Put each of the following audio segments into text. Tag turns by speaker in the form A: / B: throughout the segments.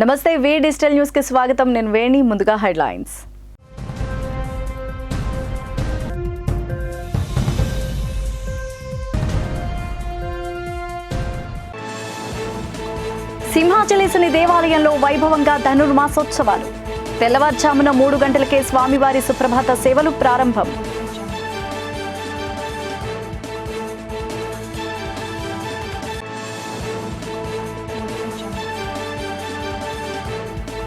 A: నమస్తే వి digital news కి స్వాగతం. నేను వేణి. ముందుగా హెడ్లైన్స్. సింహాచలేశుని దేవాలయంలో వైభవంగా ధనుర్మాసోత్సవాలు. తెల్లవారుజామున 3 గంటలకే స్వామివారి సుప్రభాత సేవలు ప్రారంభం.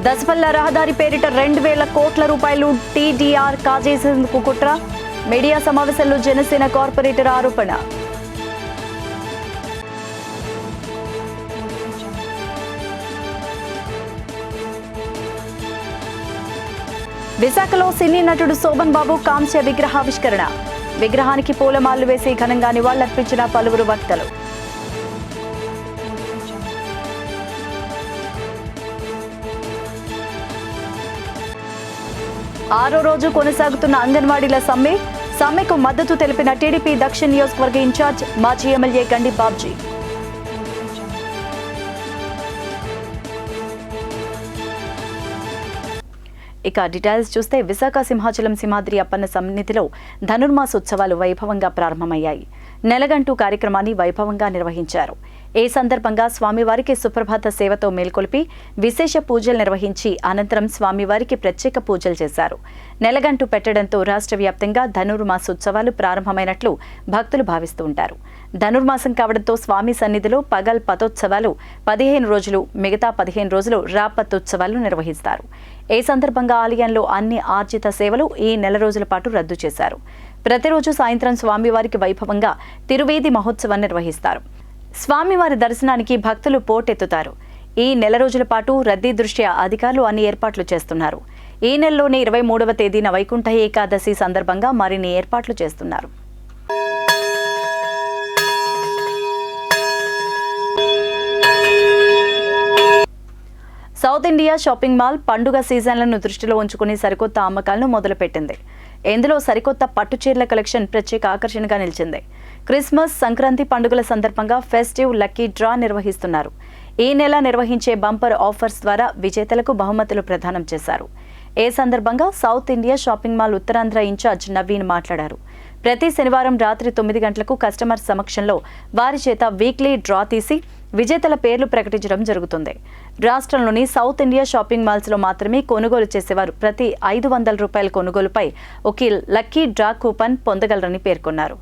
A: దసపల్ల రహదారి పేరిట 2,000 కోట్ల రూపాయలు టీడీఆర్ కాజేసేందుకు కుట్ర. మీడియా సమావేశంలో జనసేన కార్పొరేటర్ ఆరోపణ. విశాఖలో సినీ నటుడు శోభన్ బాబు కాంస్య విగ్రహావిష్కరణ. విగ్రహానికి పూలమాలలు వేసి ఘనంగా నివాళులర్పించిన పలువురు వక్తలు. ఆరో రోజు కొనసాగుతున్న అంగన్వాడీల సమ్మెకు మద్దతు తెలిపిన టీడీపీ దక్షిణ నియోజకవర్గ ఇన్ఛార్జ్ మాజీ ఎమ్మెల్యే గండి బాబ్జీ. ఇక డీటెయిల్స్ చూస్తే విశాఖ సింహాచలం సింహాద్రి అప్పన్న సన్నిధిలో ధనుర్మాసోత్సవాలు వైభవంగా ప్రారంభమయ్యాయి. నెలగంటూ కార్యక్రమాన్ని వైభవంగా నిర్వహించారు. ఈ సందర్భంగా స్వామివారికి సుప్రభాత సేవతో మేల్కొల్పి విశేష పూజలు నిర్వహించి అనంతరం స్వామివారికి ప్రత్యేక పూజలు చేశారు. నెలగంటూ పెట్టడంతో రాష్ట్ర వ్యాప్తంగా ధనుర్మాసోత్సవాలు ప్రారంభమైనట్లు భక్తులు భావిస్తూ ఉంటారు. ధనుర్మాసం కావడంతో స్వామి సన్నిధిలో పగల్ పతోత్సవాలు 15 రోజులు, మిగతా 15 రోజులు రాపతోత్సవాలు నిర్వహిస్తారు. ఈ సందర్భంగా ఆలయంలో అన్ని ఆర్జిత సేవలు ఈ నెల రోజుల పాటు రద్దు చేశారు. ప్రతిరోజు సాయంత్రం స్వామివారికి వైభవంగా తిరువేది మహోత్సవం నిర్వహిస్తారు. స్వామివారి దర్శనానికి భక్తులు పోటెత్తుతారు. ఈ నెల రోజుల పాటు రద్దీ దృష్ట్యా అధికారులు అన్ని ఏర్పాట్లు చేస్తున్నారు. ఈ నెలలోనే 23వ తేదీన వైకుంఠ ఏకాదశి సందర్భంగా మరిన్ని ఏర్పాట్లు చేస్తున్నారు. సౌత్ ఇండియా షాపింగ్ మాల్ పండుగ సీజన్లను దృష్టిలో ఉంచుకుని సరికొత్త అమ్మకాలను మొదలుపెట్టింది. ఇందులో సరికొత్త పట్టుచీరల కలెక్షన్ ప్రత్యేక ఆకర్షణగా నిలిచింది. క్రిస్మస్, సంక్రాంతి పండుగల సందర్భంగా ఫెస్టివ్ లక్కీ డ్రా నిర్వహిస్తున్నారు. ఈ నెల నిర్వహించే బంపర్ ఆఫర్స్ ద్వారా విజేతలకు బహుమతులు ప్రదానం చేశారు. ఈ సందర్భంగా south India shopping mall Uttarandhra incharge Naveen మాట్లాడారు. ప్రతి శనివారం రాత్రి 9 గంటలకు కస్టమర్ సమక్షంలో వారి చేత వీక్లీ డ్రా తీసి విజేతల పేర్లు ప్రకటించడం జరుగుతుంది. రాష్ట్రంలోని సౌత్ ఇండియా షాపింగ్ మాల్స్లో మాత్రమే కొనుగోలు చేసేవారు ప్రతి 500 రూపాయల కొనుగోలుపై ఒక లక్కీ డ్రా కూపన్ పొందగలరని పేర్కొన్నారు.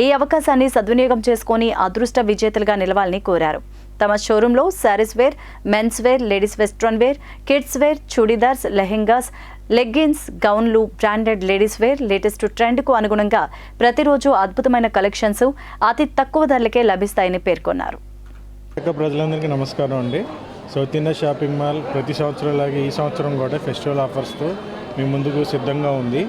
A: ఈ అవకాశాన్ని సద్వినియోగం చేసుకుని అదృష్ట విజేతలుగా నిలవాలని కోరారు. తమ షోరూంలో sarees wear, men's wear, ladies western wear, kids wear, churidars, lehengas, leggings, గౌన్లు, బ్రాండెడ్ లేడీస్ వేర్ లేటెస్ట్ ట్రెండ్కు అనుగుణంగా ప్రతిరోజు అద్భుతమైన కలెక్షన్స్ అతి తక్కువ ధరలకే లభిస్తాయని పేర్కొన్నారు.
B: ప్రజలందరికీ నమస్కారం అండి. సౌత్ ఇండియా షాపింగ్ మాల్ ప్రతి సంవత్సరం లాగే ఈ సంవత్సరం కూడా ఫెస్టివల్ ఆఫర్స్తో మీ ముందుకు సిద్ధంగా ఉంది.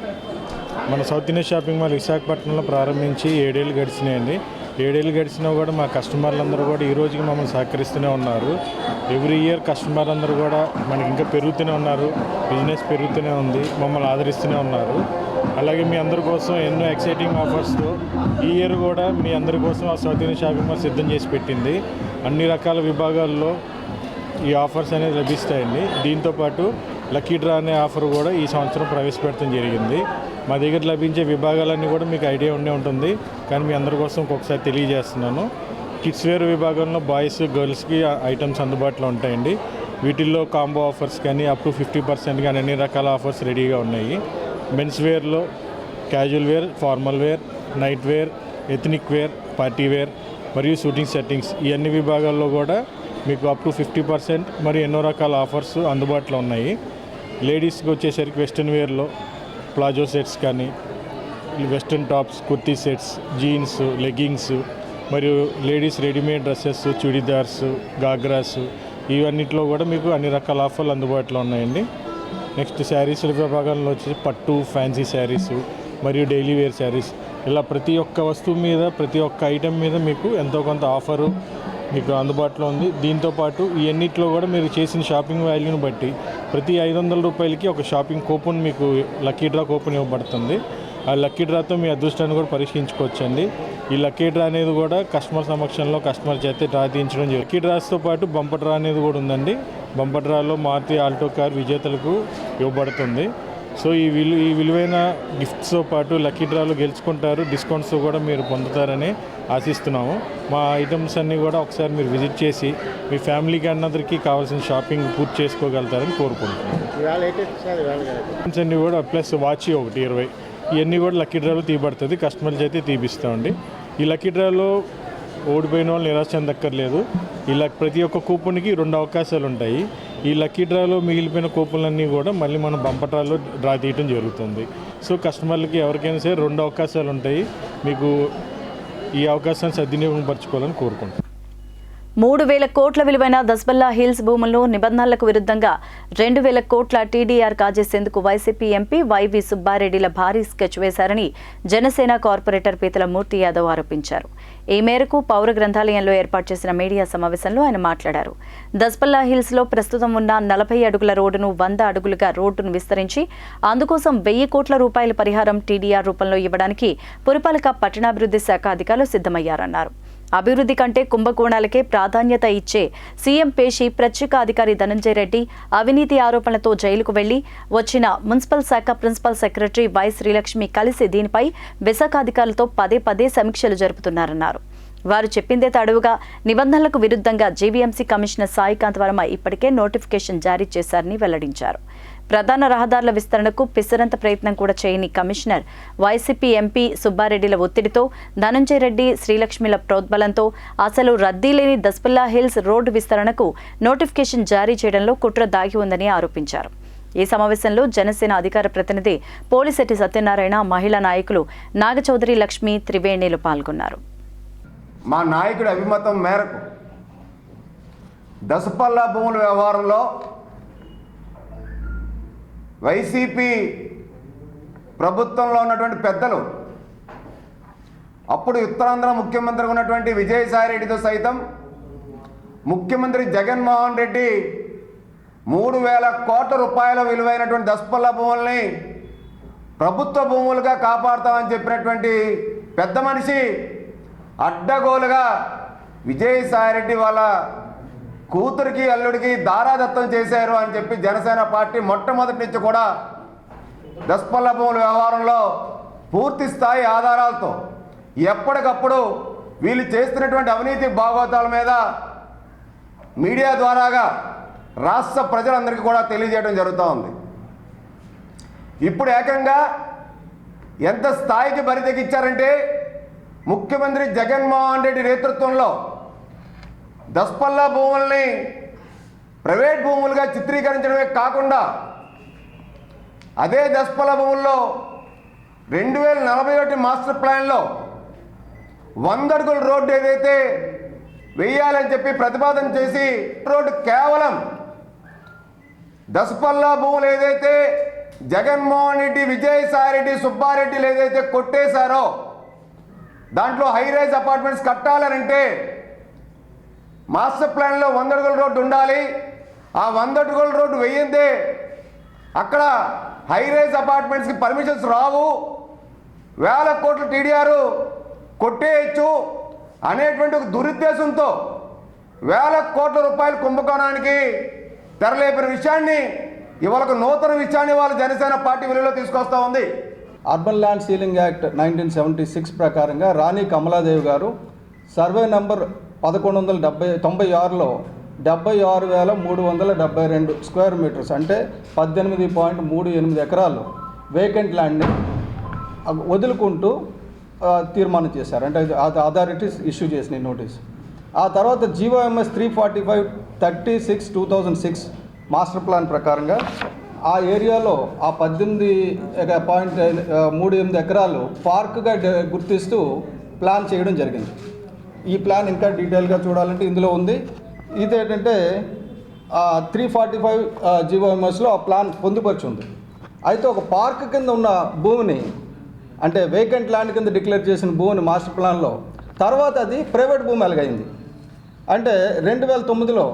B: మన సౌత్ ఇండియా షాపింగ్ మాల్ విశాఖపట్నంలో ప్రారంభించి 7 ఏళ్ళు గడిచినాయండి. 7 ఏళ్ళు గడిచినా కూడా మా కస్టమర్లందరూ కూడా ఈ రోజుకి మమ్మల్ని సహకరిస్తూనే ఉన్నారు. ఎవ్రీ ఇయర్ కస్టమర్లందరూ కూడా మనకి ఇంకా పెరుగుతూనే ఉన్నారు. బిజినెస్ పెరుగుతూనే ఉంది, మమ్మల్ని ఆదరిస్తూనే ఉన్నారు. అలాగే మీ అందరి కోసం ఎన్నో ఎక్సైటింగ్ ఆఫర్స్తో ఈ ఇయర్ కూడా మీ అందరి కోసం ఆ సౌత్ ఇండియా షాపింగ్ మాల్ సిద్ధం చేసి పెట్టింది. అన్ని రకాల విభాగాల్లో ఈ ఆఫర్స్ అనేది లభిస్తాయండి. దీంతోపాటు లక్కీ డ్రా అనే ఆఫర్ కూడా ఈ సంవత్సరం ప్రవేశపెట్టడం జరిగింది. మా దగ్గర లభించే విభాగాలన్నీ కూడా మీకు ఐడియా ఉండే ఉంటుంది, కానీ మీ అందరి కోసం ఒక్కొక్కసారి తెలియజేస్తున్నాను. కిడ్స్ వేర్ విభాగంలో బాయ్స్, గర్ల్స్కి ఐటమ్స్ అందుబాటులో ఉంటాయండి. వీటిల్లో కాంబో ఆఫర్స్ కానీ అప్ టు 50% కానీ అన్ని రకాల ఆఫర్స్ రెడీగా ఉన్నాయి. మెన్స్ వేర్లో casual wear, formal wear, night wear, ethnic wear, party wear మరియు షూటింగ్ సెట్టింగ్స్ ఈ అన్ని విభాగాల్లో కూడా మీకు అప్ టు 50% మరియు ఎన్నో రకాల ఆఫర్స్ అందుబాటులో ఉన్నాయి. లేడీస్కి వచ్చేసరికి వెస్ట్రన్ వేర్లో ప్లాజో సెట్స్ కానీ, western tops, kurti sets, jeans, leggings మరియు ladies readymade dresses, churidars, ghagras ఇవన్నిట్లో కూడా మీకు అన్ని రకాల ఆఫర్లు అందుబాటులో ఉన్నాయండి. నెక్స్ట్ శారీస్ విభాగంలో వచ్చి పట్టు, ఫ్యాన్సీ శారీస్ మరియు డైలీ వేర్ శారీస్ ఇలా ప్రతి ఒక్క వస్తువు మీద, ప్రతి ఒక్క ఐటెం మీద మీకు ఎంతో కొంత ఆఫరు మీకు అందుబాటులో ఉంది. దీంతోపాటు ఈ అన్నింటిలో కూడా మీరు చేసిన షాపింగ్ వాల్యూని బట్టి ప్రతి 500 రూపాయలకి ఒక షాపింగ్ కూపన్ మీకు లక్కీ డ్రా కూపన్ ఇవ్వబడుతుంది. ఆ లక్కీ డ్రాతో మీ అదృష్టాన్ని కూడా పరీక్షించుకోవచ్చండి. ఈ లక్కీ డ్రా అనేది కూడా కస్టమర్ సమక్షంలో కస్టమర్ చేత డ్రా తీయించడం జరుగుతుంది. లక్కీ డ్రాస్తో పాటు బంపర్ డ్రా అనేది కూడా ఉందండి. బంపర్ డ్రాలో మారుతి ఆల్టో కార్ విజేతలకు ఇవ్వబడుతుంది. సో ఈ విలువైన గిఫ్ట్స్తో పాటు లక్కీ డ్రాలో గెలుచుకుంటారు, డిస్కౌంట్స్ కూడా మీరు పొందుతారని ఆశిస్తున్నాము. మా ఐటమ్స్ అన్నీ కూడా ఒకసారి మీరు విజిట్ చేసి మీ ఫ్యామిలీకి అందరికీ కావాల్సిన షాపింగ్ పూర్తి చేసుకోగలుగుతారని కోరుకుంటున్నాను. ఐటమ్స్ అన్నీ కూడా ప్లస్ వాచ్ ఒకటి 20 ఇవన్నీ కూడా లక్కీ డ్రాలో తీయబడుతుంది. కస్టమర్స్ అయితే తీపిస్తామండి. ఈ లక్కీ డ్రాలో ఓడిపోయిన వాళ్ళు నిరాశ చెందక్కర్లేదు. ఇలా ప్రతి ఒక్క కూపన్కి 2 అవకాశాలు ఉంటాయి. ఈ లక్కీ డ్రాలో మిగిలిపోయిన కూపన్లన్నీ కూడా మళ్ళీ మనం బంపర్ డ్రాలో డ్రా తీయడం జరుగుతుంది. సో కస్టమర్లకి ఎవరికైనా సరే 2 అవకాశాలు ఉంటాయి. మీకు ఈ అవకాశాన్ని సద్వినియోగం పరచుకోవాలని కోరుకుంటున్నాను.
A: 3,000 కోట్ల విలువైన దస్బల్లా హిల్స్ భూములను నిబంధనలకు విరుద్ధంగా 2,000 కోట్ల టీడీఆర్ కాజేసేందుకు వైసీపీ ఎంపీ వైవి సుబ్బారెడ్డిల భారీ స్కెచ్ వేశారని జనసేన కార్పొరేటర్ పీతల మూర్తి యాదవ్ ఆరోపించారు. ఈ మేరకు పౌర గ్రంథాలయంలో ఏర్పాటు చేసిన మీడియా సమావేశంలో ఆయన మాట్లాడారు. దస్బల్లా హిల్స్ లో ప్రస్తుతం ఉన్న 40 అడుగుల రోడ్డును 100 అడుగులుగా రోడ్డును విస్తరించి అందుకోసం 1,000 కోట్ల రూపాయల పరిహారం టీడీఆర్ రూపంలో ఇవ్వడానికి పురపాలక పట్టణాభివృద్ధి శాఖ అధికారులు సిద్ధమయ్యారన్నారు. అభివృద్ధి కంటే కుంభకోణాలకే ప్రాధాన్యత ఇచ్చే సీఎం పేషి ప్రత్యేక అధికారి ధనంజయ రెడ్డి అవినీతి ఆరోపణలతో జైలుకు వెళ్లి వచ్చిన మున్సిపల్ శాఖ ప్రిన్సిపల్ సెక్రటరీ వై శ్రీలక్ష్మి కలిసి దీనిపై విశాఖ అధికారులతో పదే సమీక్షలు జరుపుతున్నారన్నారు. వారు చెప్పిందే తడవుగా నిబంధనలకు విరుద్ధంగా జీవీఎంసీ కమిషనర్ సాయికాంత్ వర్మ ఇప్పటికే నోటిఫికేషన్ జారీ చేశారని వెల్లడించారు. ప్రధాన రహదారుల విస్తరణకు పిసరంత ప్రయత్నం కూడా చేయని కమిషనర్ వైసీపీ ఎంపీ సుబ్బారెడ్డిల ఒత్తిడితో ధనంజయ రెడ్డి శ్రీలక్ష్మిల ప్రోద్బలంతో అసలు రద్దీ లేని దస్బల్లా హిల్స్ రోడ్డు విస్తరణకు నోటిఫికేషన్ జారీ చేయడంలో కుట్ర దాగి ఉందని ఆరోపించారు. ఈ సమావేశంలో జనసేన అధికార ప్రతినిధి పోలిశెట్టి సత్యనారాయణ, మహిళా నాయకులు నాగచౌదరి, లక్ష్మి, త్రివేణిలు పాల్గొన్నారు.
C: మా నాయకుడి అభిమతం మేరకు దసపల్లా భూముల వ్యవహారంలో వైసీపీ ప్రభుత్వంలో ఉన్నటువంటి పెద్దలు, అప్పుడు ఉత్తరాంధ్ర ముఖ్యమంత్రిగా ఉన్నటువంటి విజయసాయిరెడ్డితో సైతం ముఖ్యమంత్రి జగన్మోహన్ రెడ్డి 3,000 కోట్ల రూపాయల విలువైనటువంటి దసపల్లా భూముల్ని ప్రభుత్వ భూములుగా కాపాడుతామని చెప్పినటువంటి పెద్ద మనిషి అడ్డగోలుగా విజయసాయిరెడ్డి వాళ్ళ కూతురికి అల్లుడికి దారాదత్తం చేశారు అని చెప్పి జనసేన పార్టీ మొట్టమొదటి నుంచి కూడా దస్పల్లా భూముల వ్యవహారంలో పూర్తి స్థాయి ఆధారాలతో ఎప్పటికప్పుడు వీళ్ళు చేస్తున్నటువంటి అవినీతి భాగోతాల మీద మీడియా ద్వారాగా రాష్ట్ర ప్రజలందరికీ కూడా తెలియజేయడం జరుగుతూ ఉంది. ఇప్పుడు ఏకంగా ఎంత స్థాయికి బరితెగించారంటే ముఖ్యమంత్రి జగన్మోహన్ రెడ్డి నేతృత్వంలో దస్పల్లా భూముల్ని ప్రైవేట్ భూములుగా చిత్రీకరించడమే కాకుండా అదే దస్పల్లా భూముల్లో 2041 మాస్టర్ ప్లాన్లో 100 అడుగుల రోడ్డు ఏదైతే వేయాలని చెప్పి ప్రతిపాదన చేసి రోడ్డు కేవలం దస్పల్లా భూములు ఏదైతే జగన్మోహన్ రెడ్డి, విజయసాయిరెడ్డి, సుబ్బారెడ్డిలు ఏదైతే కొట్టేశారో దాంట్లో హైరైజ్ అపార్ట్మెంట్స్ కట్టాలనంటే మాస్టర్ ప్లాన్లో 100 అడుగుల రోడ్డు ఉండాలి. ఆ 100 అడుగుల రోడ్డు వేయిందే అక్కడ హైరైజ్ అపార్ట్మెంట్స్కి పర్మిషన్స్ రావు, 1,000 కోట్ల టీడీఆర్ కొట్టేయచ్చు అనేటువంటి ఒక దురుద్దేశంతో 1,000 కోట్ల రూపాయల కుంభకోణానికి తెరలేపిన విషయాన్ని ఇవాళ ఒక నూతన విషయాన్ని వాళ్ళ జనసేన పార్టీ విలువలో తీసుకొస్తా ఉంది.
D: అర్బన్ ల్యాండ్ సీలింగ్ యాక్ట్ 1976 ప్రకారంగా రాణి కమలాదేవి గారు సర్వే నంబర్ 1196లో 76,372 స్క్వేర్ మీటర్స్ అంటే 18.38 ఎకరాలు వేకెంట్ ల్యాండ్ని వదులుకుంటూ తీర్మానం చేశారు. అంటే అథారిటీస్ ఇష్యూ చేసిన నోటీస్. ఆ తర్వాత జీవోఎంఎస్ 345/36/2006 మాస్టర్ ప్లాన్ ప్రకారంగా ఆ ఏరియాలో ఆ 18.38 ఎకరాలు పార్క్గా గుర్తిస్తూ ప్లాన్ చేయడం జరిగింది. ఈ ప్లాన్ ఇంకా డీటెయిల్గా చూడాలంటే ఇందులో ఉంది. ఇదేంటంటే 345 జీవోఎంఎస్లో ఆ ప్లాన్ పొందుపరిచి ఉంది. అయితే ఒక పార్క్ కింద ఉన్న భూమిని, అంటే వేకెంట్ ల్యాండ్ కింద డిక్లేర్ చేసిన భూమిని మాస్టర్ ప్లాన్లో తర్వాత అది ప్రైవేట్ భూమి ఎలాగైంది. అంటే 2009లో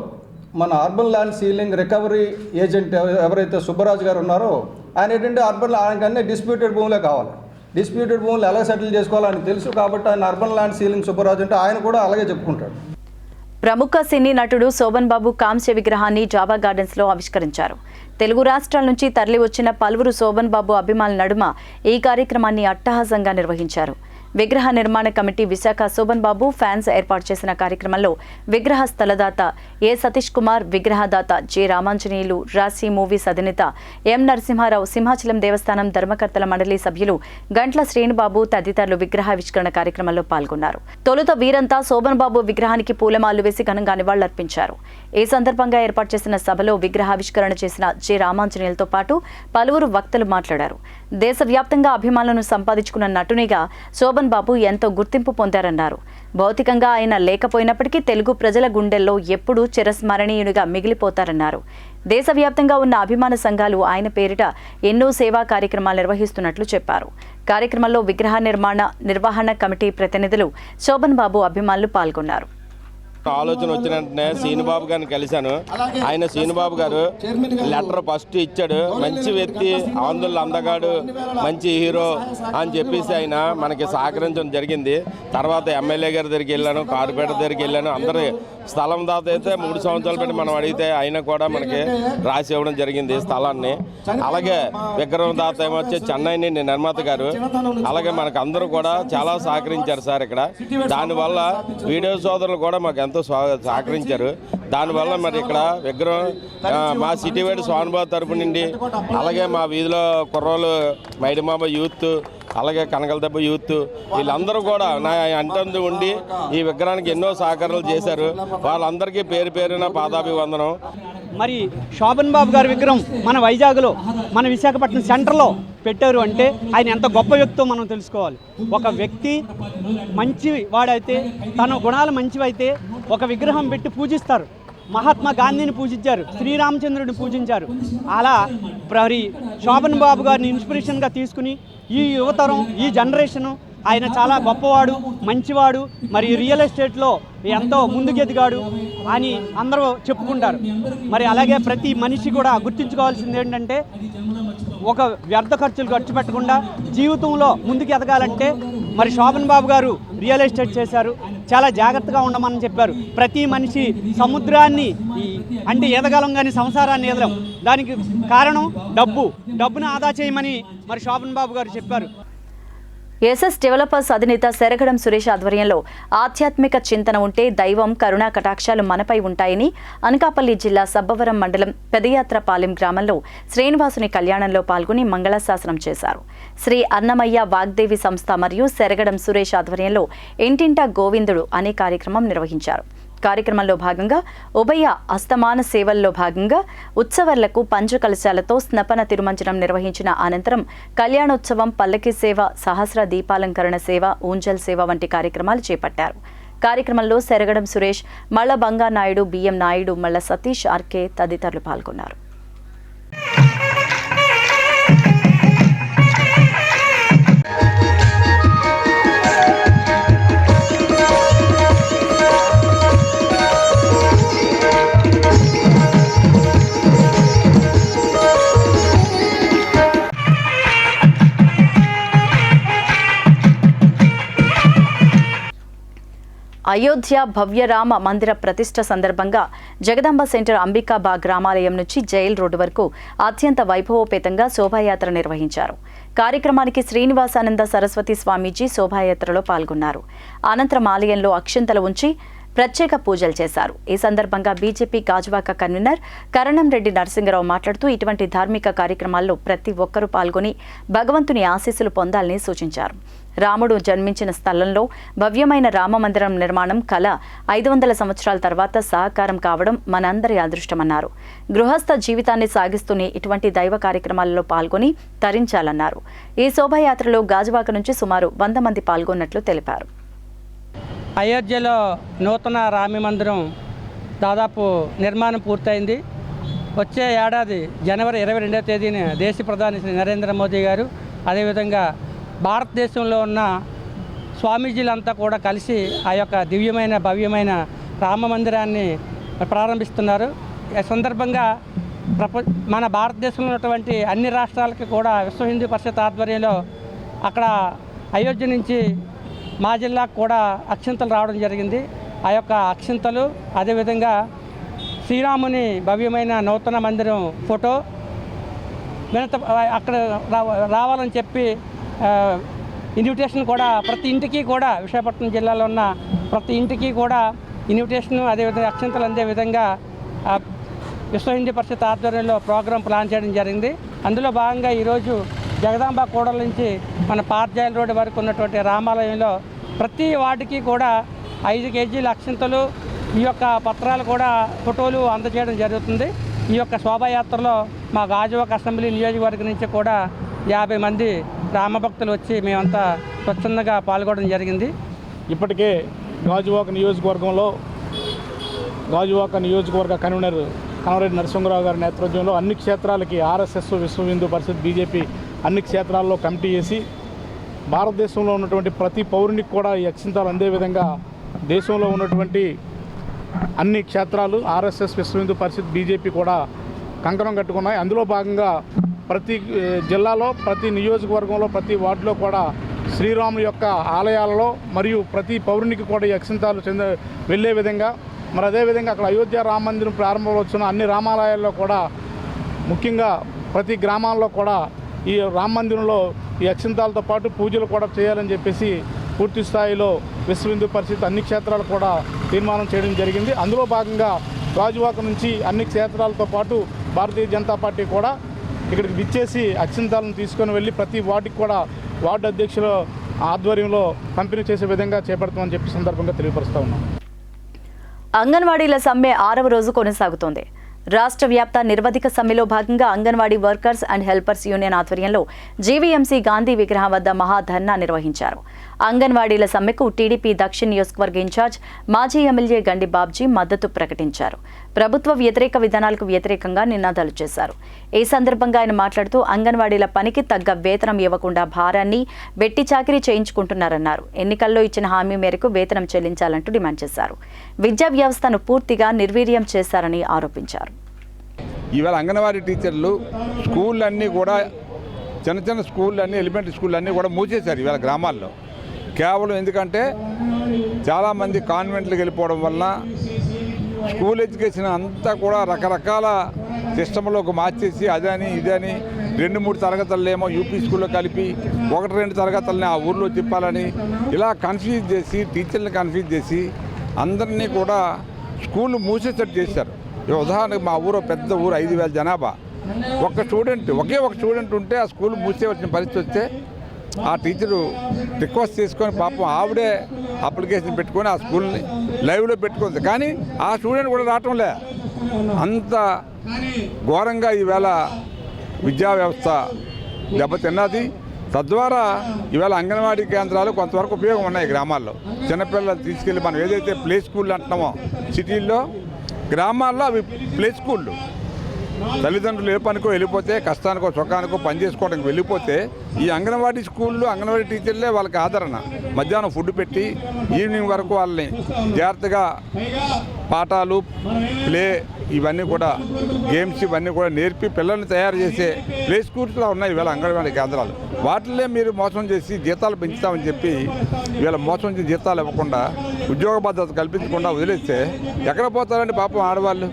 D: మన urban land ceiling recovery agent ఎవరైతే సుబ్బరాజు గారు ఉన్నారో ఆయన ఏంటంటే ఆయనకన్నీ డిస్ప్యూటెడ్ భూములే కావాలి. డిస్ప్యూటెడ్ భూములు ఎలా సెటిల్ చేసుకోవాలని తెలుసు కాబట్టి ఆయన అర్బన్ ల్యాండ్ సీలింగ్ సుబ్బరాజు అంటే ఆయన కూడా అలాగే చెప్పుకుంటాడు.
A: ప్రముఖ సినీ నటుడు శోభన్ బాబు కాంస్య విగ్రహాన్ని జావా గార్డెన్స్ లో ఆవిష్కరించారు. తెలుగు రాష్ట్రాల నుంచి తరలి వచ్చిన పలువురు శోభన్ బాబు అభిమానుల నడుమ ఈ కార్యక్రమాన్ని అట్టహాసంగా నిర్వహించారు. విగ్రహ నిర్మాణ కమిటీ విశాఖ శోభన్ బాబు ఫ్యాన్స్ ఏర్పాటు చేసిన కార్యక్రమంలో విగ్రహ స్థలదాత ఏ సతీష్ కుమార్, విగ్రహదాత జె రామాంజనేయులు, రాశి మూవీస్ అధినేత ఎం నరసింహారావు, సింహాచలం దేవస్థానం ధర్మకర్తల మండలి సభ్యులు గంట్ల శ్రీనుబాబు తదితరులు విగ్రహావిష్కరణ కార్యక్రమంలో పాల్గొన్నారు. తొలుత వీరంతా శోభన్ బాబు విగ్రహానికి పూలమాలలు వేసి ఘనంగా నివాళులర్పించారు. ఈ సందర్భంగా ఏర్పాటు చేసిన సభలో విగ్రహావిష్కరణ చేసిన జె రామాంజనేయులతో పాటు పలువురు వక్తలు మాట్లాడారు. దేశవ్యాప్తంగా అభిమానులను సంపాదించుకున్న నటునిగా శోభన్ బాబు ఎంతో గుర్తింపు పొందారన్నారు. భౌతికంగా ఆయన లేకపోయినప్పటికీ తెలుగు ప్రజల గుండెల్లో ఎప్పుడూ చిరస్మరణీయునిగా మిగిలిపోతారన్నారు. దేశవ్యాప్తంగా ఉన్న అభిమాన సంఘాలు ఆయన పేరిట ఎన్నో సేవా కార్యక్రమాలు నిర్వహిస్తున్నట్లు చెప్పారు. కార్యక్రమంలో విగ్రహ నిర్వహణ కమిటీ ప్రతినిధులు, శోభన్ బాబు అభిమానులు పాల్గొన్నారు.
E: ఆలోచన వచ్చిన వెంటనే శ్రీనుబాబు గారిని కలిశాను. ఆయన శ్రీనుబాబు గారు లెటర్ ఫస్ట్ ఇచ్చాడు. మంచి వ్యక్తి, ఆందోళన అందగాడు, మంచి హీరో అని చెప్పేసి ఆయన మనకి సహకరించడం జరిగింది. తర్వాత ఎమ్మెల్యే గారి దగ్గరికి వెళ్ళాను, కార్పొరేటర్ దగ్గరికి వెళ్ళాను. అందరి స్థలం దాత అయితే 3 సంవత్సరాలు పెట్టి మనం అడిగితే ఆయన కూడా మనకి రాసి ఇవ్వడం జరిగింది స్థలాన్ని. అలాగే విగ్రహం దాత ఏమొచ్చి చెన్నై నిర్మాత గారు, అలాగే మనకు అందరూ కూడా చాలా సహకరించారు సార్. ఇక్కడ దానివల్ల వీడియో సోదరులు కూడా మాకు ఎంతో సహకరించారు. దానివల్ల మరి ఇక్కడ విగ్రహం మా సిటీ వైడ్ స్వామిబాబు తరపు నుండి, అలాగే మా వీధిలో కుర్రోలు, మైడిమాబ యూత్, అలాగే కనకలదెబ్బ యూత్, వీళ్ళందరూ కూడా నా అంటందు ఉండి ఈ విగ్రహానికి ఎన్నో సహకారాలు చేశారు. వాళ్ళందరికీ పేరు పేరున పాదాభివందనం.
F: మరి శోభన్ బాబు గారి విగ్రహం మన వైజాగ్లో, మన విశాఖపట్నం సెంటర్లో పెట్టారు అంటే ఆయన ఎంత గొప్ప వ్యక్తో మనం తెలుసుకోవాలి. ఒక వ్యక్తి మంచి వాడైతే, తన గుణాలు మంచివైతే ఒక విగ్రహం పెట్టి పూజిస్తారు. మహాత్మా గాంధీని పూజించారు, శ్రీరామచంద్రుడిని పూజించారు. అలా మరి శోభన్ బాబు గారిని ఇన్స్పిరేషన్గా తీసుకుని ఈ యువతరం, ఈ జనరేషను ఆయన చాలా గొప్పవాడు, మంచివాడు, మరి రియల్ ఎస్టేట్లో ఎంతో ముందుకెదిగాడు అని అందరూ చెప్పుకుంటారు. మరి అలాగే ప్రతి మనిషి కూడా గుర్తుంచుకోవాల్సింది ఏంటంటే, ఒక వ్యర్థ ఖర్చులు ఖర్చు పెట్టకుండా జీవితంలో ముందుకు ఎదగాలంటే మరి శోభన్ బాబు గారు రియల్ ఎస్టేట్ చేశారు. చాలా జాగ్రత్తగా ఉండమని చెప్పారు. ప్రతి మనిషి సముద్రాన్ని అంటే ఎదగలం కానీ సంసారాన్ని ఎదగలం. దానికి కారణం డబ్బును ఆదా చేయమని మరి శోభన్ బాబు గారు చెప్పారు.
A: ఎస్ఎస్ డెవలపర్స్ అధినేత శరగడం సురేష్ ఆధ్వర్యంలో ఆధ్యాత్మిక చింతన ఉంటే దైవం కరుణా కటాక్షాలు మనపై ఉంటాయని అనకాపల్లి జిల్లా సబ్బవరం మండలం పెదయాత్రపాలెం గ్రామంలో శ్రీనివాసుని కళ్యాణంలో పాల్గొని మంగళాశాసనం చేశారు. శ్రీ అన్నమయ్య వాగ్దేవి సంస్థ మరియు శరగడం సురేష్ ఆధ్వర్యంలో ఇంటింటా గోవిందుడు అనే కార్యక్రమం నిర్వహించారు. కార్యక్రమంలో భాగంగా ఉభయ అస్తమాన సేవల్లో భాగంగా ఉత్సవాలకు పంచకలశాలతో స్నపన తిరుమంజనం నిర్వహించిన అనంతరం కళ్యాణోత్సవం, పల్లకి సేవ, సహస్ర దీపాలంకరణ సేవ, ఊంజల్ సేవ వంటి కార్యక్రమాలు చేపట్టారు. కార్యక్రమంలో శరగడం సురేష్, మల్ల బంగా నాయుడు, బిఎం నాయుడు, మల్ల సతీష్, ఆర్కే తదితరులు పాల్గొన్నారు. అయోధ్య భవ్య రామ మందిర ప్రతిష్ఠ సందర్భంగా జగదాంబ సెంటర్, అంబికాబాగ్ గ్రామాలయం నుంచి జైల్ రోడ్డు వరకు అత్యంత వైభవోపేతంగా శోభాయాత్ర నిర్వహించారు. కార్యక్రమానికి శ్రీనివాసానంద సరస్వతి స్వామీజీ శోభాయాత్రలో పాల్గొన్నారు. అనంతరం ఆలయంలో అక్షింతలు ఉంచి ప్రత్యేక పూజలు చేశారు. ఈ సందర్భంగా బీజేపీ గాజువాక కన్వీనర్ కరణంరెడ్డి నరసింగరావు మాట్లాడుతూ ఇటువంటి ధార్మిక కార్యక్రమాల్లో ప్రతి ఒక్కరూ పాల్గొని భగవంతుని ఆశీస్సులు పొందాలని సూచించారు. రాముడు జన్మించిన స్థలంలో భవ్యమైన రామమందిరం నిర్మాణం కళ 500 సంవత్సరాల తర్వాత సాకారం కావడం మనందరి అదృష్టమన్నారు. గృహస్థ జీవితాన్ని సాగిస్తూనే ఇటువంటి దైవ కార్యక్రమాలలో పాల్గొని తరించాలన్నారు. ఈ శోభాయాత్రలో గాజువాక నుంచి సుమారు 100 మంది పాల్గొన్నట్లు తెలిపారు.
F: అయోధ్యలో నూతన రామ మందిరం దాదాపు నిర్మాణం పూర్తయింది. వచ్చే ఏడాది జనవరి 22వ తేదీన దేశ ప్రధాని శ్రీ నరేంద్ర మోదీ గారు, అదేవిధంగా భారతదేశంలో ఉన్న స్వామీజీలంతా కూడా కలిసి ఆ యొక్క దివ్యమైన భవ్యమైన రామ మందిరాన్ని ప్రారంభిస్తున్నారు. ఈ సందర్భంగా మన భారతదేశంలో ఉన్నటువంటి అన్ని రాష్ట్రాలకి కూడా విశ్వ హిందూ పరిషత్ ఆధ్వర్యంలో అక్కడ అయోధ్య నుంచి మా జిల్లాకు కూడా అక్షింతలు రావడం జరిగింది. ఆ యొక్క అక్షింతలు, అదేవిధంగా శ్రీరాముని భవ్యమైన నూతన మందిరం ఫోటో అక్కడ రావాలని చెప్పి ఇన్విటేషన్ కూడా ప్రతి ఇంటికి కూడా విశాఖపట్నం జిల్లాలో ఉన్న ప్రతి ఇంటికి కూడా ఇన్విటేషన్, అదేవిధంగా అక్షింతలు అందే విధంగా విశ్వ హిందూ పరిషత్ ఆధ్వర్యంలో ప్రోగ్రాం ప్లాన్ చేయడం జరిగింది. అందులో భాగంగా ఈరోజు జగదాంబ కూడల నుంచి మన పార్జాయిల్ రోడ్డు వరకు ఉన్నటువంటి రామాలయంలో ప్రతి వాటికి కూడా 5 కేజీల అక్షింతలు, ఈ యొక్క పత్రాలు కూడా ఫోటోలు అందజేయడం జరుగుతుంది. ఈ యొక్క శోభాయాత్రలో మా గాజువాక అసెంబ్లీ నియోజకవర్గం నుంచి కూడా 50 మంది రామభక్తులు వచ్చి మేమంతా స్వచ్ఛందంగా పాల్గొనడం జరిగింది.
B: ఇప్పటికే గాజువాక నియోజకవర్గ కన్వీనర్ కనవరెడ్డి నరసింహరావు గారి నేతృత్వంలో అన్ని క్షేత్రాలకి ఆర్ఎస్ఎస్, విశ్వ హిందూ పరిషత్, బీజేపీ అన్ని క్షేత్రాల్లో కమిటీ చేసి భారతదేశంలో ఉన్నటువంటి ప్రతి పౌరునికి కూడా ఈ అక్షింతలు అందే విధంగా దేశంలో ఉన్నటువంటి అన్ని క్షేత్రాలు ఆర్ఎస్ఎస్, విశ్వ హిందూ పరిషత్, బీజేపీ కూడా కంకణం కట్టుకున్నాయి. అందులో భాగంగా ప్రతి జిల్లాలో, ప్రతి నియోజకవర్గంలో, ప్రతి వార్డులో కూడా శ్రీరాముని యొక్క ఆలయాలలో మరియు ప్రతి పౌరునికి కూడా ఈ అక్షింతలు వెళ్ళే విధంగా, మరి అదేవిధంగా అక్కడ అయోధ్య రామ మందిరం ప్రారంభమవుతున్న అన్ని రామాలయాల్లో కూడా ముఖ్యంగా ప్రతి గ్రామాల్లో కూడా ఈ రామ మందిరంలో ఈ అక్షింతలతో పాటు పూజలు కూడా చేయాలని చెప్పేసి పూర్తి స్థాయిలో విశ్వ హిందూ పరిషత్ అన్ని క్షేత్రాలు కూడా తీర్మానం చేయడం జరిగింది. అందులో భాగంగా గాజువాక నుంచి అన్ని క్షేత్రాలతో పాటు భారతీయ జనతా పార్టీ కూడా ఇక్కడికి విచ్చేసి అక్షింతలను తీసుకొని వెళ్ళి ప్రతి వార్డుకి కూడా వార్డు అధ్యక్షుల ఆధ్వర్యంలో పంపిణీ చేసే విధంగా చేపడతామని చెప్పి సందర్భంగా తెలియపరుస్తూ ఉన్నాం.
A: అంగన్వాడీల సమ్మె 6వ రోజు కొనసాగుతోంది. రాష్ట్ర వ్యాప్త నిర్వధిక సమ్మెలో భాగంగా anganwadi workers and helpers union ఆధ్వర్యంలో జీవీఎంసీ గాంధీ విగ్రహం వద్ద మహాధర్నా నిర్వహించారు. అంగన్వాడీల సమ్మెకు టీడీపీ దక్షిణ నియోజకవర్గ ఇన్ఛార్జ్ మాజీ ఎమ్మెల్యే గండి బాబ్జీ మద్దతు ప్రకటించారు. ప్రభుత్వ వ్యతిరేక విధానాలకు వ్యతిరేకంగా నినాదాలు చేశారు. ఈ సందర్భంగా ఆయన మాట్లాడుతూ అంగన్వాడీల పనికి తగ్గ వేతనం ఇవ్వకుండా భారాన్ని వెట్టి చాకిరీ చేయించుకుంటున్నారన్నారు. ఎన్నికల్లో ఇచ్చిన హామీ మేరకు వేతనం చెల్లించాలంటూ డిమాండ్ చేశారు. విద్యా వ్యవస్థను పూర్తిగా నిర్వీర్యం చేశారని ఆరోపించారు.
G: ఇవాళ అంగన్వాడీ టీచర్లు స్కూళ్ళన్నీ కూడా చిన్న స్కూళ్ళన్నీ, ఎలిమెంటరీ స్కూళ్ళన్నీ కూడా మూసేశారు ఇవాళ గ్రామాల్లో. కేవలం ఎందుకంటే చాలామంది కాన్వెంట్లకు వెళ్ళిపోవడం వల్ల స్కూల్ ఎడ్యుకేషన్ అంతా కూడా రకరకాల సిస్టంలోకి మార్చేసి అదని ఇదని 2-3 తరగతులనేమో యూపీ స్కూల్లో కలిపి 1-2 తరగతులని ఆ ఊర్లో తిప్పాలని ఇలా కన్ఫ్యూజ్ చేసి, టీచర్ని కన్ఫ్యూజ్ చేసి అందరినీ కూడా స్కూళ్ళు మూసేటట్టు చేశారు. ఉదాహరణకు మా ఊరు పెద్ద ఊరు, 5,000 జనాభా, ఒకే ఒక స్టూడెంట్ ఉంటే ఆ స్కూల్ మూసే వచ్చిన పరిస్థితి వస్తే ఆ టీచరు రిక్వెస్ట్ చేసుకొని పాపం ఆవిడే అప్లికేషన్ పెట్టుకొని ఆ స్కూల్ని లైవ్లో పెట్టుకుంది. కానీ ఆ స్టూడెంట్ కూడా రావటంలే. అంత ఘోరంగా ఈవేళ విద్యా వ్యవస్థ దెబ్బతిన్నది. తద్వారా ఈవేళ అంగన్వాడీ కేంద్రాలు కొంతవరకు ఉపయోగం ఉన్నాయి గ్రామాల్లో. చిన్నపిల్లలు తీసుకెళ్ళి మనం ఏదైతే ప్లే స్కూళ్ళు అంటున్నామో సిటీల్లో, గ్రామాల్లో అవి ప్లే స్కూళ్ళు. తల్లిదండ్రులు ఏ పనికో వెళ్ళిపోతే, కష్టానికో సుఖానికో పని చేసుకోవడానికి వెళ్ళిపోతే ఈ అంగన్వాడీ స్కూళ్ళు, అంగన్వాడీ టీచర్లే వాళ్ళకి ఆదరణ. మధ్యాహ్నం ఫుడ్ పెట్టి ఈవినింగ్ వరకు వాళ్ళని జాగ్రత్తగా పాఠాలు, ప్లే, ఇవన్నీ కూడా గేమ్స్ ఇవన్నీ కూడా నేర్పి పిల్లల్ని తయారు చేసే ప్లే స్కూల్స్లో ఉన్నాయి ఇవాళ అంగన్వాడీ కేంద్రాలు. వాటిల్లో మీరు మోసం చేసి జీతాలు పెంచుతామని చెప్పి ఇవాళ మోసం చేసి జీతాలు ఇవ్వకుండా, ఉద్యోగ భద్రత కల్పించకుండా వదిలేస్తే ఎక్కడ పోతారండి పాపం ఆడవాళ్ళు?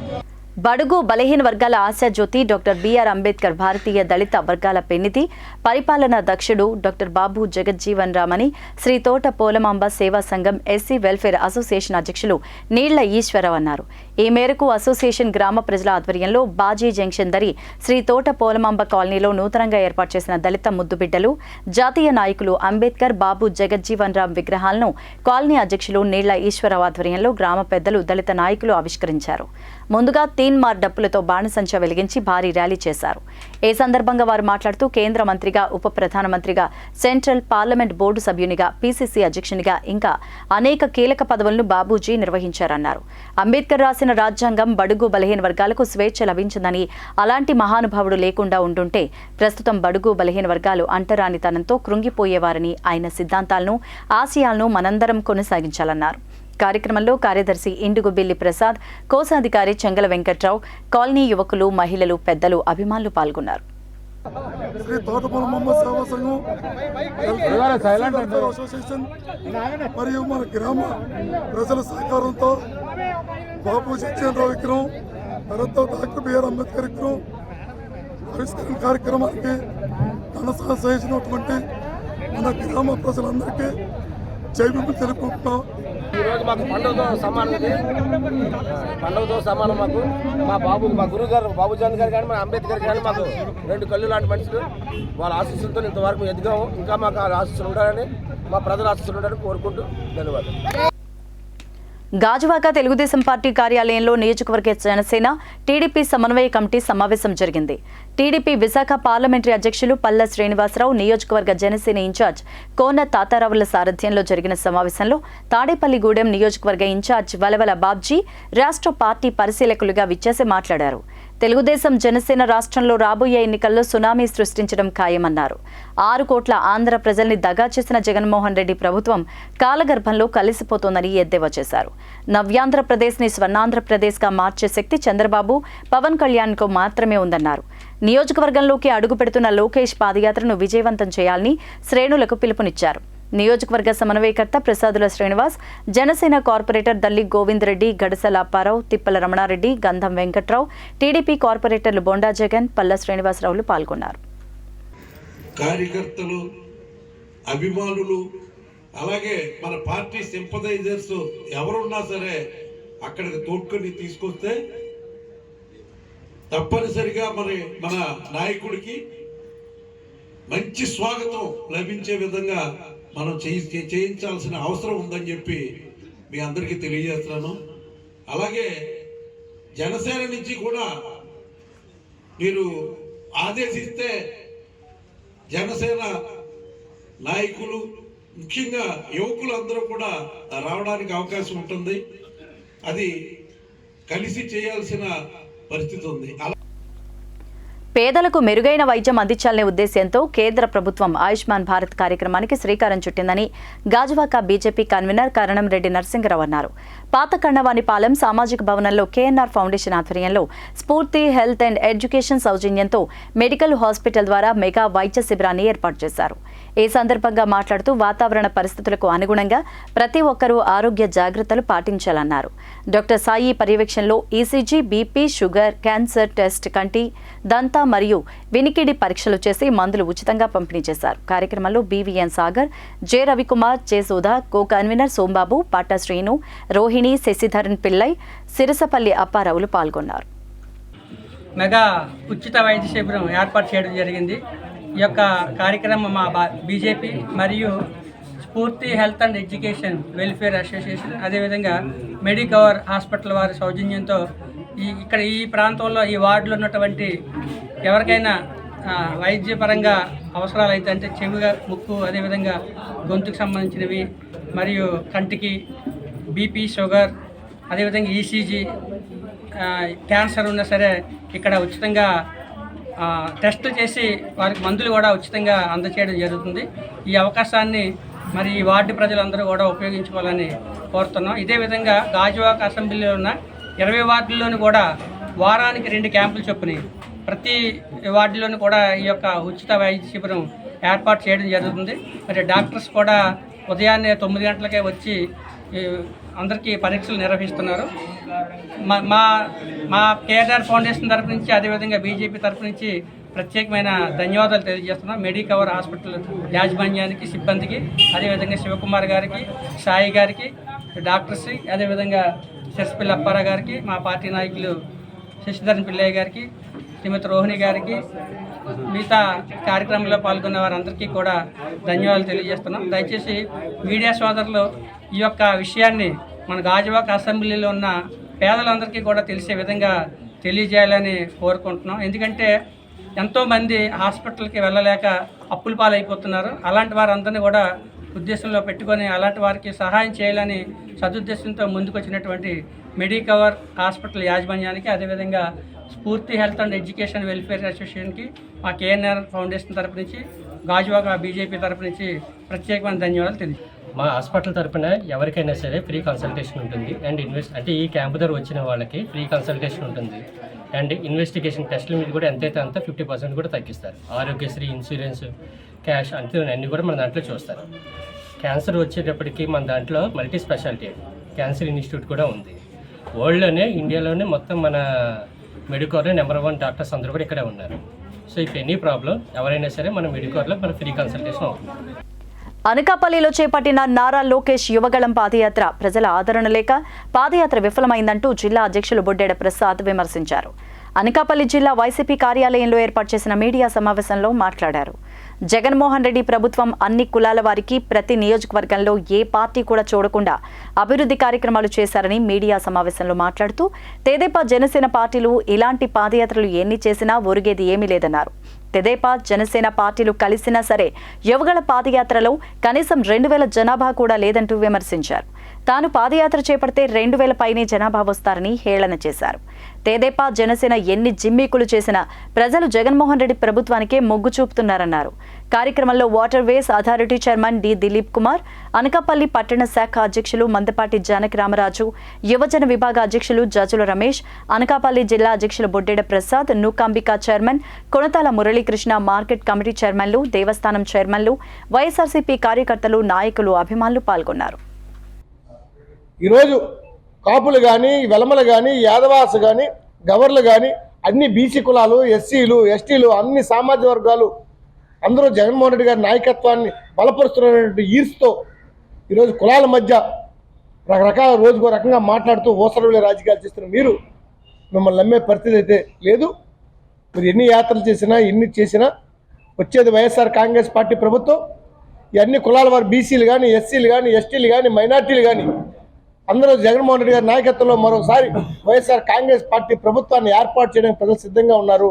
A: బడుగు బలహీన వర్గాల ఆశాజ్యోతి డాక్టర్ బిఆర్ అంబేద్కర్ భారతీయ దళిత వర్గాల పెన్నిధి, పరిపాలనా దక్షుడు డాక్టర్ బాబు జగజ్జీవన్ రామ్ అని శ్రీ తోట పోలమాంబ సేవా సంఘం ఎస్సీ వెల్ఫేర్ అసోసియేషన్ అధ్యక్షులు నీళ్ల ఈశ్వరరావు అన్నారు. ఈ మేరకు అసోసియేషన్ గ్రామ ప్రజల ఆధ్వర్యంలో బాజీ జంక్షన్ దరి శ్రీ తోట పోలమాంబ కాలనీలో నూతనంగా ఏర్పాటు చేసిన దళిత ముద్దుబిడ్డలు, జాతీయ నాయకులు అంబేద్కర్, బాబు జగజ్జీవన్ రామ్ విగ్రహాలను కాలనీ అధ్యక్షులు నీళ్ల ఈశ్వరరావు ఆధ్వర్యంలో గ్రామ పెద్దలు, దళిత నాయకులు ఆవిష్కరించారు. ముందుగా తీన్మార్ డప్పులతో బాణసంచ వెలిగించి భారీ ర్యాలీ చేశారు. ఈ సందర్భంగా వారు మాట్లాడుతూ కేంద్ర మంత్రిగా, ఉప ప్రధానమంత్రిగా, సెంట్రల్ పార్లమెంట్ బోర్డు సభ్యునిగా, పీసీసీ అధ్యక్షునిగా ఇంకా అనేక కీలక పదవులను బాబూజీ నిర్వహించారన్నారు. అంబేద్కర్ రాసిన రాజ్యాంగం బడుగు బలహీన వర్గాలకు స్వేచ్ఛ లభించిందని, అలాంటి మహానుభావుడు లేకుండా ఉండుంటే ప్రస్తుతం బడుగు బలహీన వర్గాలు అంటరానితనంతో కృంగిపోయేవారని, ఆయన సిద్ధాంతాలను, ఆశయాలను మనందరం కొనసాగించాలన్నారు. కార్యక్రమంలో కార్యదర్శి ఇండుగు బిల్లి ప్రసాద్, కోశాధికారి చెంగల వెంకట్రావు, కాలనీ యువకులు, మహిళలు, పెద్దలు, అభిమానులు పాల్గొన్నారు.
H: శ్రీ తోటపల్లి మహమ్మద్ సేవా సంఘం వెల్ఫేర్ అసోసియేషన్ మరియు మన గ్రామ ప్రజల సహకారంతో బాబు జగజీవన్ విగ్రహం తర్వాత డాక్టర్ బిఆర్ అంబేద్కర్ విగ్రహం ఆవిష్కరణ కార్యక్రమానికి తన సహకరించినటువంటి మన గ్రామ ప్రజలందరికీ జైబీములు తెలుపుకుంటున్నాం.
I: ఈరోజు మాకు పండుగతో సమానం, పండుగతో సమానం. మాకు మా గురువు గారు బాబుజాన్ గారు కానీ మా అంబేద్కర్ కానీ మాకు రెండు కళ్ళు లాంటి మనుషులు. వాళ్ళ ఆశీస్సులతో ఇంతవరకు ఎదిగాము. ఇంకా మాకు ఆ ఆశీస్సులు ఉండాలని, మా ప్రజల ఆశీస్సులు ఉండాలని కోరుకుంటూ ధన్యవాదాలు.
A: గాజువాక తెలుగుదేశం పార్టీ కార్యాలయంలో నియోజకవర్గ జనసేన టీడీపీ సమన్వయ కమిటీ సమావేశం జరిగింది. టీడీపీ విశాఖ పార్లమెంటరీ అధ్యక్షులు పల్లా శ్రీనివాసరావు, నియోజకవర్గ జనసేన ఇన్ఛార్జ్ కోన తాతారావుల సారథ్యంలో జరిగిన సమావేశంలో తాడేపల్లిగూడెం నియోజకవర్గ ఇన్ఛార్జ్ వలవల బాబ్జీ రాష్ట్ర పార్టీ పరిశీలకులుగా విచ్చేసి మాట్లాడారు. తెలుగుదేశం జనసేన రాష్ట్రంలో రాబోయే ఎన్నికల్లో సునామీ సృష్టించడం ఖాయమన్నారు. 6 కోట్ల ఆంధ్ర ప్రజల్ని దగా చేసిన జగన్మోహన్ రెడ్డి ప్రభుత్వం కాలగర్భంలో కలిసిపోతోందని ఎద్దేవా చేశారు. నవ్యాంధ్రప్రదేశ్ని స్వర్ణాంధ్రప్రదేశ్గా మార్చే శక్తి చంద్రబాబు, పవన్ కళ్యాణ్కు మాత్రమే ఉందన్నారు. నియోజకవర్గంలోకి అడుగు పెడుతున్న లోకేష్ పాదయాత్రను విజయవంతం చేయాలని శ్రేణులకు పిలుపునిచ్చారు. నియోజకవర్గ సమన్వయకర్త ప్రసాదుల శ్రీనివాస్, జనసేన కార్పొరేటర్ దల్లి గోవింద్ రెడ్డి, గడసల అప్పారావు, తిప్పల రమణారెడ్డి, గంధం వెంకట్రావు, టీడీపీ కార్పొరేటర్లు బొండా జగన్, పల్ల శ్రీనివాసరావులు పాల్గొన్నారు.
J: కార్యకర్తలు, అభిమానులు, అలాగే మన పార్టీ సింపథైజర్స్ ఎవరున్నా సరే అక్కడికి తోడ్కొని తీసుకొస్తే తప్పనిసరిగా మన నాయకుడికి మంచి స్వాగతం లభించే విధంగా మనం చేయించాల్సిన అవసరం ఉందని చెప్పి మీ అందరికీ తెలియజేస్తున్నాను. అలాగే జనసేన నుంచి కూడా మీరు ఆదేశిస్తే జనసేన నాయకులు, ముఖ్యంగా యువకులు అందరూ కూడా రావడానికి అవకాశం ఉంటుంది. అది కలిసి చేయాల్సిన పరిస్థితి ఉంది.
A: పేదలకు మెరుగైన వైద్యం అందించాలనే ఉద్దేశ్యంతో కేంద్ర ప్రభుత్వం ఆయుష్మాన్ భారత్ కార్యక్రమానికి శ్రీకారం చుట్టిందని గాజువాక బీజేపీ కన్వీనర్ కరణంరెడ్డి నరసింగరావు అన్నారు. పాత కన్నవానిపాలెం సామాజిక భవనంలో కేఎన్ఆర్ ఫౌండేషన్ ఆధ్వర్యంలో స్ఫూర్తి హెల్త్ అండ్ ఎడ్యుకేషన్ సౌజన్యంతో మెడికల్ హాస్పిటల్ ద్వారా మెగా వైద్య శిబిరాన్ని ఏర్పాటు చేశారు. ఈ సందర్భంగా మాట్లాడుతూ వాతావరణ పరిస్థితులకు అనుగుణంగా ప్రతి ఒక్కరూ ఆరోగ్య జాగ్రత్తలు పాటించాలన్నారు. డాక్టర్ సాయి పర్యవేక్షణలో ECG, BP, sugar, cancer test, కంటి, దంత మరియు వినికిడి పరీక్షలు చేసి మందులు ఉచితంగా పంపిణీ చేశారు. కార్యక్రమంలో BVN Sagar, J Ravikumar, J Sudha, co convener Sombabu, Pata Srinu, Rohini, Sasidharan Pillai, Sirasapalli అప్పారావులు పాల్గొన్నారు.
K: మెగా ఉచిత వైద్య శిబిరం ఏర్పాటు చేయడం జరిగింది. ఈ యొక్క కార్యక్రమం మా బీజేపీ మరియు స్ఫూర్తి health and education welfare association, అదేవిధంగా మెడికవర్ హాస్పిటల్ వారి సౌజన్యంతో ఇక్కడ ఈ ప్రాంతంలో ఈ వార్డులో ఉన్నటువంటి ఎవరికైనా వైద్యపరంగా అవసరాలు అయితే, అంటే చెవిగా, ముక్కు, అదేవిధంగా గొంతుకు సంబంధించినవి మరియు కంటికి, బీపీ, షుగర్, అదేవిధంగా ఈసీజీ, క్యాన్సర్ ఉన్నా సరే ఇక్కడ ఉచితంగా టెస్టులు చేసి వారికి మందులు కూడా ఉచితంగా అందజేయడం జరుగుతుంది. ఈ అవకాశాన్ని మరి ఈ వార్డు ప్రజలందరూ కూడా ఉపయోగించుకోవాలని కోరుతున్నాం. ఇదే విధంగా గాజువాక అసెంబ్లీలో ఉన్న 20 వార్డుల్లోనూ కూడా వారానికి 2 క్యాంపులు చొప్పున ప్రతి వార్డులోనూ కూడా ఈ యొక్క ఉచిత వైద్య శిబిరం ఏర్పాటు చేయడం జరుగుతుంది. మరి డాక్టర్స్ కూడా ఉదయాన్నే 9 గంటలకే వచ్చి అందరికీ పరీక్షలు నిర్వహిస్తున్నారు. మా కేఆర్ఆర్ ఫౌండేషన్ తరఫు నుంచి, అదేవిధంగా బీజేపీ తరఫు నుంచి ప్రత్యేకమైన ధన్యవాదాలు తెలియజేస్తున్నాం. మెడికవర్ హాస్పిటల్ యాజమాన్యానికి, సిబ్బందికి, అదేవిధంగా శివకుమార్ గారికి, సాయి గారికి, డాక్టర్స్, అదేవిధంగా శశిపల్లి అప్పారావు గారికి, మా పార్టీ నాయకులు శశిధరన్ పిల్లయ్య గారికి, శ్రీమతి రోహిణి గారికి, మిగతా కార్యక్రమంలో పాల్గొన్న వారందరికీ కూడా ధన్యవాదాలు తెలియజేస్తున్నాం. దయచేసి మీడియా సోదరులు ఈ యొక్క విషయాన్ని మన గాజువాక అసెంబ్లీలో ఉన్న పేదలందరికీ కూడా తెలిసే విధంగా తెలియజేయాలని కోరుకుంటున్నాం. ఎందుకంటే ఎంతోమంది హాస్పిటల్కి వెళ్ళలేక అప్పుల పాలైపోతున్నారు. అలాంటి వారందరినీ కూడా ఉద్దేశంలో పెట్టుకొని అలాంటి వారికి సహాయం చేయాలని సదుద్దేశంతో ముందుకొచ్చినటువంటి మెడికవర్ హాస్పిటల్ యాజమాన్యానికి, అదేవిధంగా స్ఫూర్తి హెల్త్ అండ్ ఎడ్యుకేషన్ వెల్ఫేర్ అసోసియేషన్కి, మా కేఎన్ఆర్ ఫౌండేషన్ తరపు నుంచి, గాజువాక బీజేపీ తరపు నుంచి ప్రత్యేకమైన ధన్యవాదాలు తెలియజేస్తాను.
L: మా హాస్పిటల్ తరపున ఎవరికైనా సరే ఫ్రీ కన్సల్టేషన్ ఉంటుంది. అండ్ అంటే ఈ క్యాంపు ద్వారా వచ్చిన వాళ్ళకి ఫ్రీ కన్సల్టేషన్ ఉంటుంది. అండ్ ఇన్వెస్టిగేషన్ టెస్టుల మీద కూడా ఎంతైతే అంత 50% కూడా తగ్గిస్తారు. ఆరోగ్యశ్రీ, ఇన్సూరెన్స్, క్యాష్ అంతే అన్నీ కూడా మన దాంట్లో చూస్తారు. క్యాన్సర్ వచ్చేటప్పటికి మన దాంట్లో మల్టీ స్పెషాలిటీ క్యాన్సర్ ఇన్స్టిట్యూట్ కూడా ఉంది. వరల్డ్లోనే, ఇండియాలోనే మొత్తం మన మెడికోర్లో నెంబర్ 1 డాక్టర్స్ అందరూ కూడా ఇక్కడే ఉన్నారు. సో ఇఫ్ ఎనీ ప్రాబ్లం ఎవరైనా సరే మన మెడికోర్లో మన ఫ్రీ కన్సల్టేషన్ అవుతుంది.
A: అనకాపల్లిలో చేపట్టిన నారా లోకేష్ యువగళం పాదయాత్ర ప్రజల ఆదరణ లేక పాదయాత్ర విఫలమైందంటూ జిల్లా అధ్యక్షులు బొడ్డెడ ప్రసాద్ విమర్శించారు. అనకాపల్లి జిల్లా వైసీపీ కార్యాలయంలో ఏర్పాటు చేసిన మీడియా సమావేశంలో మాట్లాడారు. జగన్మోహన్ రెడ్డి ప్రభుత్వం అన్ని కులాల వారికి ప్రతి నియోజకవర్గంలో ఏ పార్టీ కూడా చూడకుండా అభివృద్ధి కార్యక్రమాలు చేశారని మీడియా సమావేశంలో మాట్లాడుతూ తెదేపా, జనసేన పార్టీలు ఇలాంటి పాదయాత్రలు ఎన్ని చేసినా ఒరిగేది ఏమీ లేదన్నారు. తెదేపా, జనసేన పార్టీలు కలిసినా సరే యువగళ పాదయాత్రలో కనీసం 2000 జనాభా కూడా లేదంటూ విమర్శించారు. తాను పాదయాత్ర చేపడితే 2000 పైనే జనాభా వస్తారని హేళన చేశారు. తెదేపా, జనసేన ఎన్ని జిమ్మీకులు చేసినా ప్రజలు జగన్మోహన్ రెడ్డి ప్రభుత్వానికే మొగ్గు చూపుతున్నారన్నారు. కార్యక్రమంలో waterways authority chairman D Dileep Kumar, Anakapalli పట్టణ శాఖ అధ్యక్షులు మందపాటి జానకి రామరాజు, యువజన విభాగ అధ్యక్షులు జజుల రమేష్, అనకాపల్లి జిల్లా అధ్యక్షులు Boddeda Prasad, Nookambika chairman Konathala Muralikrishna, market committee చైర్మన్లు, దేవస్థానం చైర్మన్లు, వైఎస్ఆర్సీపీ కార్యకర్తలు, నాయకులు, అభిమానులు పాల్గొన్నారు.
M: ఈరోజు కాపులు కానీ, వెలమలు కానీ, యాదవాసు కానీ, గవర్లు కానీ, అన్ని బీసీ కులాలు, ఎస్సీలు, ఎస్టీలు, అన్ని సామాజిక వర్గాలు అందరూ జగన్మోహన్ రెడ్డి గారి నాయకత్వాన్ని బలపరుస్తున్నటువంటి ఈర్స్తో ఈరోజు కులాల మధ్య రకరకాల రోజుకో రకంగా మాట్లాడుతూ ఓసరవులే రాజకీయాలు చేస్తున్న మీరు మిమ్మల్ని నమ్మే పరిస్థితి అయితే లేదు. మీరు ఎన్ని యాత్రలు చేసినా, ఎన్ని చేసినా వచ్చేది వైఎస్ఆర్ కాంగ్రెస్ పార్టీ ప్రభుత్వం. ఈ అన్ని కులాల వారు బీసీలు కానీ, ఎస్సీలు కానీ, ఎస్టీలు కానీ, మైనార్టీలు కానీ అందరూ జగన్మోహన్ రెడ్డి గారి నాయకత్వంలో మరోసారి వైఎస్ఆర్ కాంగ్రెస్ పార్టీ ప్రభుత్వాన్ని ఏర్పాటు చేయడానికి ప్రజలు సిద్ధంగా ఉన్నారు.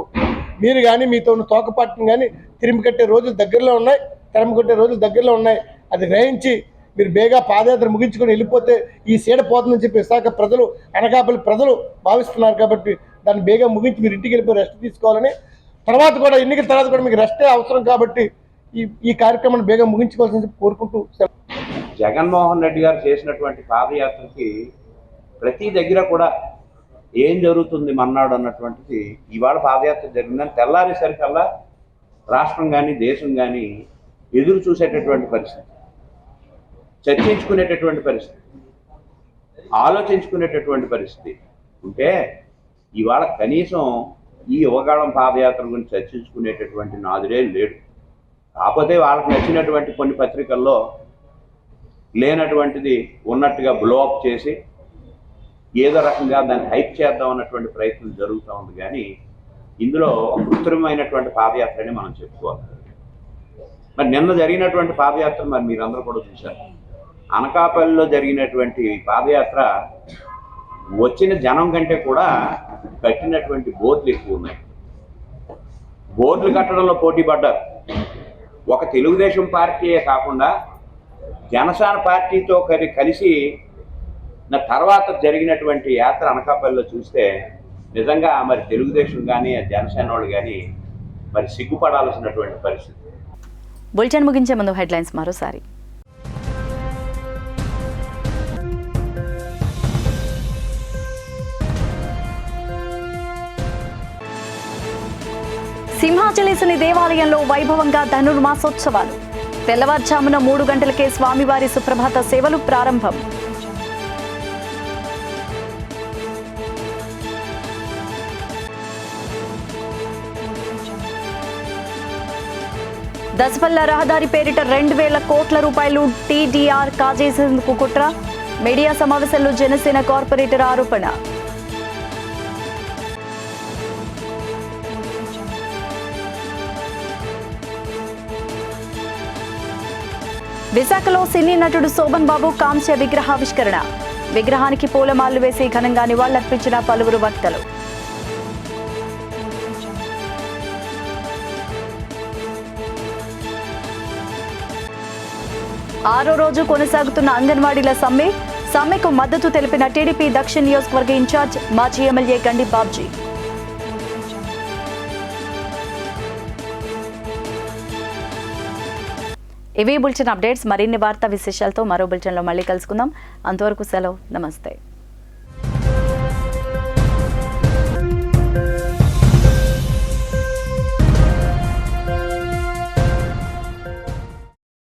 M: మీరు కానీ, మీతో ఉన్న తోక పార్టీని కానీ తిరిమి కట్టే రోజులు దగ్గరలో ఉన్నాయి, తరిమి కట్టే రోజులు దగ్గరలో ఉన్నాయి. అది గ్రహించి మీరు బేగా పాదయాత్ర ముగించుకొని వెళ్ళిపోతే ఈ సీడ పోతుందని చెప్పి విశాఖ ప్రజలు, అనకాపల్లి ప్రజలు భావిస్తున్నారు. కాబట్టి దాన్ని బేగా ముగించి మీరు ఇంటికి వెళ్ళిపోయి రెస్ట్ తీసుకోవాలని, తర్వాత కూడా ఎన్నికల తర్వాత కూడా మీకు రెస్టే అవసరం కాబట్టి ఈ కార్యక్రమాన్ని బేగా ముగించుకోవాల్సింది కోరుకుంటూ.
N: జగన్మోహన్ రెడ్డి గారు చేసినటువంటి పాదయాత్రకి ప్రతి దగ్గర కూడా ఏం జరుగుతుంది మన్నాడు అన్నటువంటిది ఇవాళ పాదయాత్ర జరిగిందని తెల్లారేసరికల్లా రాష్ట్రం కానీ, దేశం కానీ ఎదురు చూసేటటువంటి పరిస్థితి, చర్చించుకునేటటువంటి పరిస్థితి, ఆలోచించుకునేటటువంటి పరిస్థితి ఉంటే ఇవాళ కనీసం ఈ యువగాళం పాదయాత్ర గురించి చర్చించుకునేటటువంటి నాదుడే లేడు. కాకపోతే వాళ్ళకి నచ్చినటువంటి కొన్ని పత్రికల్లో లేనటువంటిది ఉన్నట్టుగా బ్లోఅప్ చేసి ఏదో రకంగా దాన్ని హైప్ చేద్దాం అన్నటువంటి ప్రయత్నం జరుగుతూ ఉంది. కానీ ఇందులో కృత్రిమైనటువంటి పాదయాత్రని మనం చెప్పుకోవాలి. మరి నిన్న జరిగినటువంటి పాదయాత్ర మరి మీరందరూ కూడా చూశారు. అనకాపల్లిలో జరిగినటువంటి పాదయాత్ర వచ్చిన జనం కంటే కూడా కట్టినటువంటి బోర్డులు ఎక్కువ ఉన్నాయి. బోర్డులు కట్టడంలో పోటీ పడ్డారు. ఒక తెలుగుదేశం పార్టీయే కాకుండా జనసేన పార్టీతో కలిసి తర్వాత జరిగినటువంటి యాత్ర అనకాపల్లిలో చూస్తే నిజంగా మరి తెలుగుదేశం కానీ, జనసేన వాళ్ళు కానీ మరి సిగ్గుపడాల్సినటువంటి పరిస్థితి.
A: బులెటిన్ ముగించే ముందు హెడ్లైన్స్ మరోసారి. సింహాచలేశుని దేవాలయంలో వైభవంగా ధనుర్మాసోత్సవాలు. తెల్లవారుజామున 3 గంటలకే స్వామివారి సుప్రభాత సేవలు ప్రారంభం. దసపల్ల రహదారి పేరిట 2000 కోట్ల రూపాయలు టీడీఆర్ కాజేసేందుకు కుట్ర. మీడియా సమావేశంలో జనసేన కార్పొరేటర్ ఆరోపణ. విశాఖలో సినీ నటుడు శోభన్ బాబు కాంస్య విగ్రహావిష్కరణ. విగ్రహానికి పూలమాలలు వేసి ఘనంగా నివాళులర్పించిన పలువురు భక్తులు. ఆరో రోజు కొనసాగుతున్న అంగన్వాడీల సమ్మెకు మద్దతు తెలిపిన టీడీపీ దక్షిణ నియోజకవర్గ ఇన్ఛార్జ్ మాజీ ఎమ్మెల్యే గండి బాబ్జీ. ఇవి బులెటిన్ అప్డేట్స్. మరిన్ని వార్తా విశేషాలతో మరో బులెటిన్లో మళ్ళీ కలుసుకుందాం. అంతవరకు సెలవు. నమస్తే.